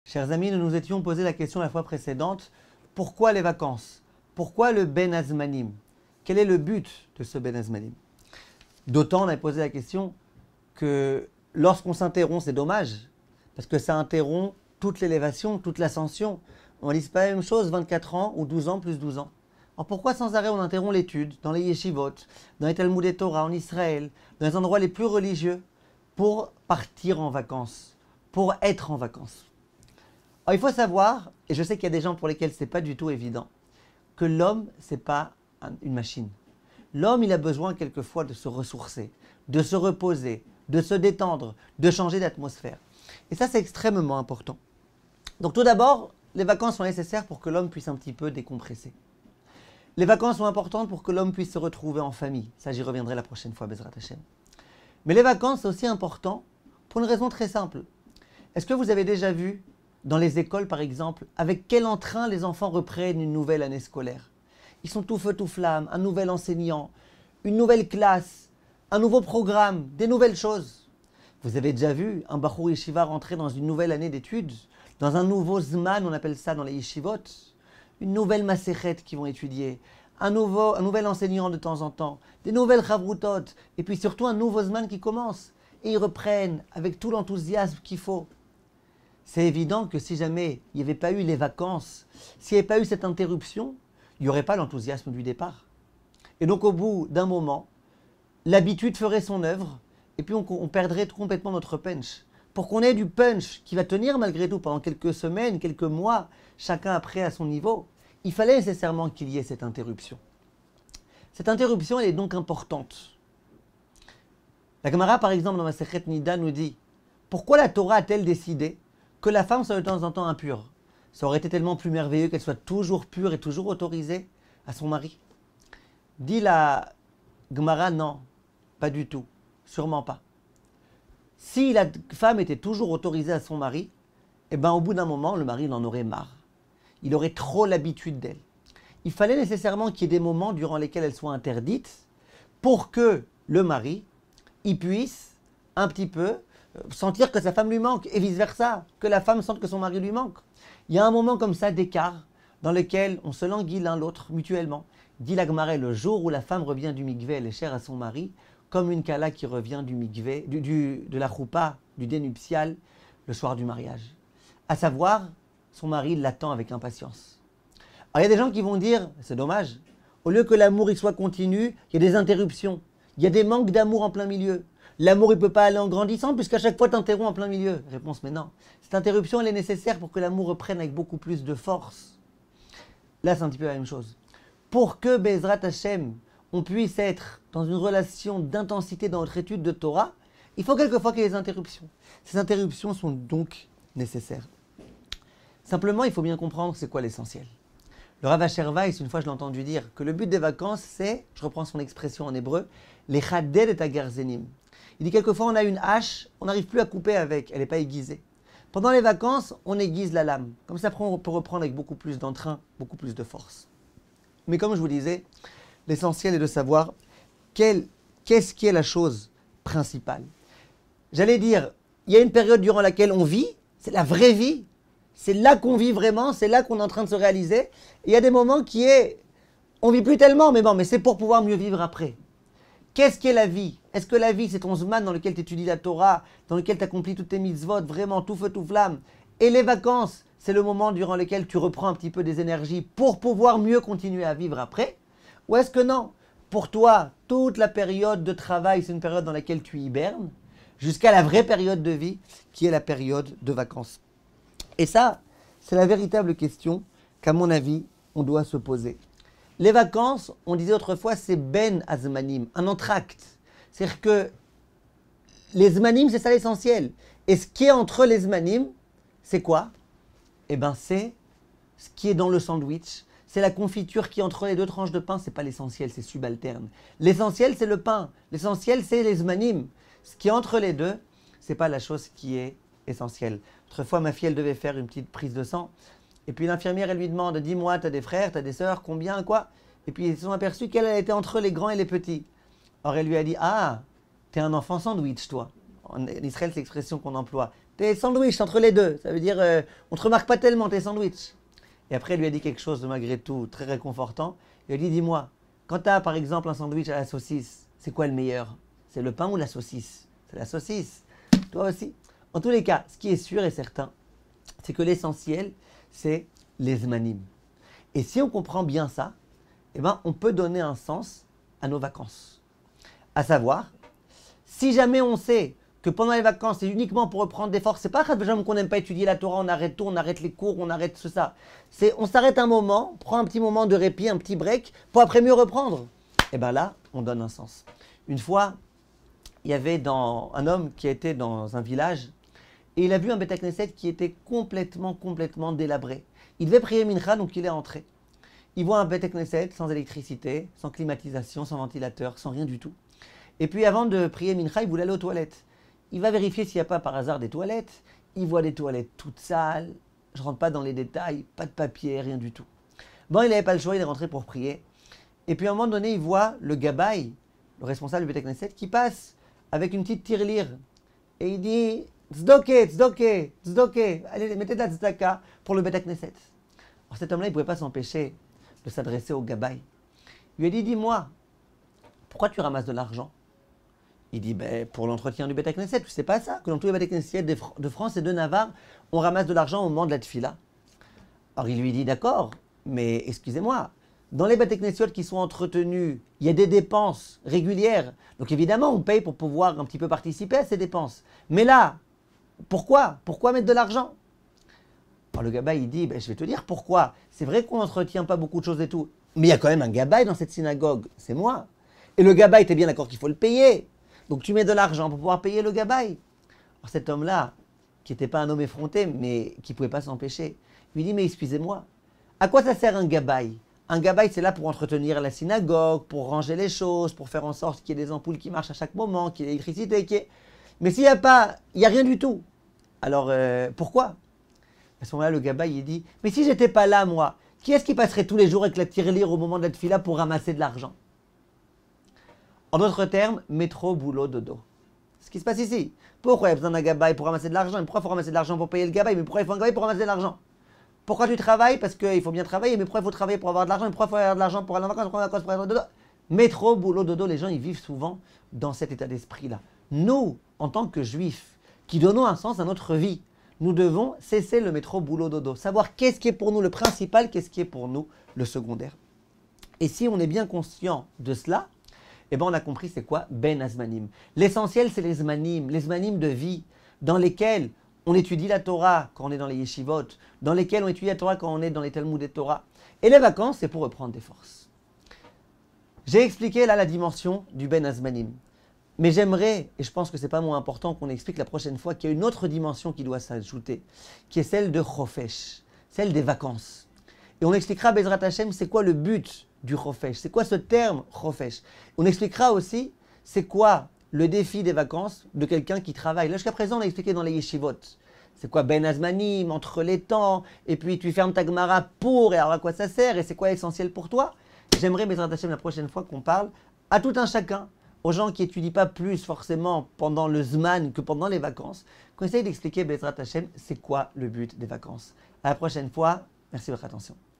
Chers amis, nous nous étions posé la question la fois précédente, pourquoi les vacances? Pourquoi le Ben Azmanim? Quel est le but de ce Ben Azmanim? D'autant, on a posé la question que lorsqu'on s'interrompt, c'est dommage, parce que ça interrompt toute l'élévation, toute l'ascension. On ne dit pas la même chose, 24 ans ou 12 ans plus 12 ans. Alors pourquoi sans arrêt on interrompt l'étude dans les yeshivot, dans les Talmudei Torah en Israël, dans les endroits les plus religieux, pour partir en vacances, pour être en vacances? Alors il faut savoir, et je sais qu'il y a des gens pour lesquels ce n'est pas du tout évident, que l'homme, ce n'est pas une machine. L'homme, il a besoin quelquefois de se ressourcer, de se reposer, de se détendre, de changer d'atmosphère. Et ça, c'est extrêmement important. Donc tout d'abord, les vacances sont nécessaires pour que l'homme puisse un petit peu décompresser. Les vacances sont importantes pour que l'homme puisse se retrouver en famille. Ça, j'y reviendrai la prochaine fois, Bezrat Hashem. Mais les vacances, c'est aussi important pour une raison très simple. Est-ce que vous avez déjà vu, dans les écoles par exemple, avec quel entrain les enfants reprennent une nouvelle année scolaire? Ils sont tout feu tout flamme, un nouvel enseignant, une nouvelle classe, un nouveau programme, des nouvelles choses. Vous avez déjà vu un Bachur Yeshiva rentrer dans une nouvelle année d'études, dans un nouveau Zman, on appelle ça dans les Yeshivot, une nouvelle Masechet qu'ils vont étudier, un nouvel enseignant de temps en temps, des nouvelles Chavrutot, et puis surtout un nouveau Zman qui commence. Et ils reprennent avec tout l'enthousiasme qu'il faut. C'est évident que si jamais il n'y avait pas eu les vacances, s'il n'y avait pas eu cette interruption, il n'y aurait pas l'enthousiasme du départ. Et donc au bout d'un moment, l'habitude ferait son œuvre, et puis on perdrait complètement notre punch. Pour qu'on ait du punch qui va tenir malgré tout pendant quelques semaines, quelques mois, chacun après à son niveau, il fallait nécessairement qu'il y ait cette interruption. Cette interruption, elle est donc importante. La Gemara, par exemple, dans Masechet Nida, nous dit « Pourquoi la Torah a-t-elle décidé que la femme soit de temps en temps impure? Ça aurait été tellement plus merveilleux qu'elle soit toujours pure et toujours autorisée à son mari. » Dit la Gemara « Non, pas du tout, sûrement pas. Si la femme était toujours autorisée à son mari, eh ben, au bout d'un moment, le mari en aurait marre. Il aurait trop l'habitude d'elle. Il fallait nécessairement qu'il y ait des moments durant lesquels elle soit interdite pour que le mari il puisse un petit peu sentir que sa femme lui manque et vice-versa, que la femme sente que son mari lui manque. Il y a un moment comme ça d'écart dans lequel on se languit l'un l'autre mutuellement. Dit la Gemara, le jour où la femme revient du mikvé, elle est chère à son mari, comme une kala qui revient du mikvé, de la choupa, du dénuptial, le soir du mariage. À savoir, son mari l'attend avec impatience. Alors il y a des gens qui vont dire, c'est dommage, au lieu que l'amour il soit continu, il y a des interruptions. Il y a des manques d'amour en plein milieu. L'amour, il ne peut pas aller en grandissant puisqu'à chaque fois, tu interromps en plein milieu. Réponse, mais non. Cette interruption, elle est nécessaire pour que l'amour reprenne avec beaucoup plus de force. Là, c'est un petit peu la même chose. Pour que Bezrat Hashem, on puisse être dans une relation d'intensité dans notre étude de Torah, il faut quelquefois qu'il y ait des interruptions. Ces interruptions sont donc nécessaires. Simplement, il faut bien comprendre c'est quoi l'essentiel. Le Rav Asher Weiss, une fois je l'ai entendu dire que le but des vacances, c'est, je reprends son expression en hébreu, les chaded et agarzenim. Il dit quelquefois on a une hache, on n'arrive plus à couper avec, elle n'est pas aiguisée. Pendant les vacances, on aiguise la lame. Comme ça, on peut reprendre avec beaucoup plus d'entrain, beaucoup plus de force. Mais comme je vous disais, l'essentiel est de savoir qu'est-ce qui est la chose principale. J'allais dire, il y a une période durant laquelle on vit, c'est la vraie vie. C'est là qu'on vit vraiment, c'est là qu'on est en train de se réaliser. Et il y a des moments on vit plus tellement, mais bon, mais c'est pour pouvoir mieux vivre après. Qu'est-ce qu'est la vie? Est-ce que la vie, c'est ton zman dans lequel tu étudies la Torah, dans lequel tu accomplis toutes tes mitzvot, vraiment tout feu, tout flamme? Et les vacances, c'est le moment durant lequel tu reprends un petit peu des énergies pour pouvoir mieux continuer à vivre après? Ou est-ce que non? Pour toi, toute la période de travail, c'est une période dans laquelle tu hibernes, jusqu'à la vraie période de vie, qui est la période de vacances. Et ça, c'est la véritable question qu'à mon avis, on doit se poser. Les vacances, on disait autrefois, c'est ben azmanim, un entracte. C'est-à-dire que les zmanim, c'est ça l'essentiel. Et ce qui est entre les zmanim, c'est quoi? Eh bien, c'est ce qui est dans le sandwich. C'est la confiture qui est entre les deux tranches de pain. Ce n'est pas l'essentiel, c'est subalterne. L'essentiel, c'est le pain. L'essentiel, c'est les zmanim. Ce qui est entre les deux, ce n'est pas la chose qui est essentielle. Autrefois, ma fille, elle devait faire une petite prise de sang. Et puis l'infirmière, elle lui demande, dis-moi, tu as des frères, tu as des sœurs, combien, quoi? Et puis ils se sont aperçus qu'elle était entre les grands et les petits. Or, elle lui a dit, ah, t'es un enfant sandwich, toi. En Israël, c'est l'expression qu'on emploie. T'es sandwich entre les deux. Ça veut dire, on te remarque pas tellement, t'es sandwich. Et après, il lui a dit quelque chose de malgré tout très réconfortant. Il lui a dit, dis-moi, quand tu as par exemple un sandwich à la saucisse, c'est quoi le meilleur? C'est le pain ou la saucisse? C'est la saucisse. Toi aussi. En tous les cas, ce qui est sûr et certain, c'est que l'essentiel, c'est les zmanim. Et si on comprend bien ça, eh ben, on peut donner un sens à nos vacances. À savoir, si jamais on sait que pendant les vacances, c'est uniquement pour reprendre des forces, c'est pas qu'on n'aime pas étudier la Torah, on arrête tout, on arrête les cours, on arrête tout ça. C'est on s'arrête un moment, prend un petit moment de répit, un petit break, pour après mieux reprendre. Et bien là, on donne un sens. Une fois, il y avait un homme qui était dans un village et il a vu un Beth Knesset qui était complètement délabré. Il devait prier Mincha, donc il est entré. Il voit un Beth Knesset sans électricité, sans climatisation, sans ventilateur, sans rien du tout. Et puis avant de prier Mincha, il voulait aller aux toilettes. Il va vérifier s'il n'y a pas par hasard des toilettes. Il voit des toilettes toutes sales. Je ne rentre pas dans les détails, pas de papier, rien du tout. Bon, il n'avait pas le choix, il est rentré pour prier. Et puis à un moment donné, il voit le Gabay, le responsable du Beth Knesset, qui passe avec une petite tirelire. Et il dit Tzdoké, tzdoké, tzdoké. Allez, mettez de la tzedaka pour le Beth Knesset. Alors cet homme-là, il ne pouvait pas s'empêcher de s'adresser au Gabay. Il lui a dit dis-moi, pourquoi tu ramasses de l'argent? Il dit, pour l'entretien du Beth Knesset, tu sais pas ça? Que dans tous les Beth Knesset de France et de Navarre, on ramasse de l'argent au moment de la tfila. Alors il lui dit, d'accord, mais excusez-moi, dans les Beth Knesset qui sont entretenus, il y a des dépenses régulières. Donc évidemment, on paye pour pouvoir un petit peu participer à ces dépenses. Mais là, pourquoi? Pourquoi mettre de l'argent? Alors le Gabay, il dit, je vais te dire pourquoi. C'est vrai qu'on n'entretient pas beaucoup de choses et tout, mais il y a quand même un Gabay dans cette synagogue, c'est moi. Et le Gabay, t'es bien d'accord qu'il faut le payer. Donc tu mets de l'argent pour pouvoir payer le Gabay. Alors cet homme-là, qui n'était pas un homme effronté, mais qui ne pouvait pas s'empêcher, lui dit, mais excusez-moi, à quoi ça sert un Gabay? Un Gabay, c'est là pour entretenir la synagogue, pour ranger les choses, pour faire en sorte qu'il y ait des ampoules qui marchent à chaque moment, qu'il y ait l'électricité, Mais s'il n'y a pas, il n'y a rien du tout. Alors pourquoi? À ce moment-là, le Gabay, il dit, mais si j'étais pas là, moi, qui est-ce qui passerait tous les jours avec la tirelire au moment de la tfila pour ramasser de l'argent? En d'autres termes, métro, boulot, dodo. Ce qui se passe ici. Pourquoi il y a besoin d'un Gabay pour ramasser de l'argent? Mais pourquoi il faut ramasser de l'argent pour payer le Gabay? Mais pourquoi il faut un Gabay pour ramasser de l'argent? Pourquoi tu travailles? Parce qu'il faut bien travailler. Mais pourquoi il faut travailler pour avoir de l'argent? Mais pourquoi il faut avoir de l'argent pour aller en vacances? Pourquoi pour aller en dodo? Métro, boulot, dodo. Les gens, ils vivent souvent dans cet état d'esprit-là. Nous, en tant que juifs, qui donnons un sens à notre vie, nous devons cesser le métro, boulot, dodo. Savoir qu'est-ce qui est pour nous le principal, qu'est-ce qui est pour nous le secondaire. Et si on est bien conscient de cela, eh bien on a compris c'est quoi Ben Azmanim. L'essentiel c'est les zmanim de vie, dans lesquels on étudie la Torah quand on est dans les yeshivot, dans lesquels on étudie la Torah quand on est dans les Talmud et Torah. Et les vacances c'est pour reprendre des forces. J'ai expliqué là la dimension du Ben Azmanim. Mais j'aimerais, et je pense que c'est pas moins important qu'on explique la prochaine fois, qu'il y a une autre dimension qui doit s'ajouter, qui est celle de Chofesh, celle des vacances. Et on expliquera, Bezrat Hashem, c'est quoi le but du Chofesh, c'est quoi ce terme Chofesh. On expliquera aussi, c'est quoi le défi des vacances de quelqu'un qui travaille. Là, jusqu'à présent, on a expliqué dans les yeshivot. C'est quoi Ben Azmanim, entre les temps, et puis tu fermes ta Gemara pour, et alors à quoi ça sert, et c'est quoi l'essentiel pour toi? J'aimerais, Bezrat Hashem, la prochaine fois qu'on parle à tout un chacun, aux gens qui n'étudient pas plus forcément pendant le Zman que pendant les vacances, qu'on essaye d'expliquer, Bezrat Hashem, c'est quoi le but des vacances. À la prochaine fois, merci de votre attention.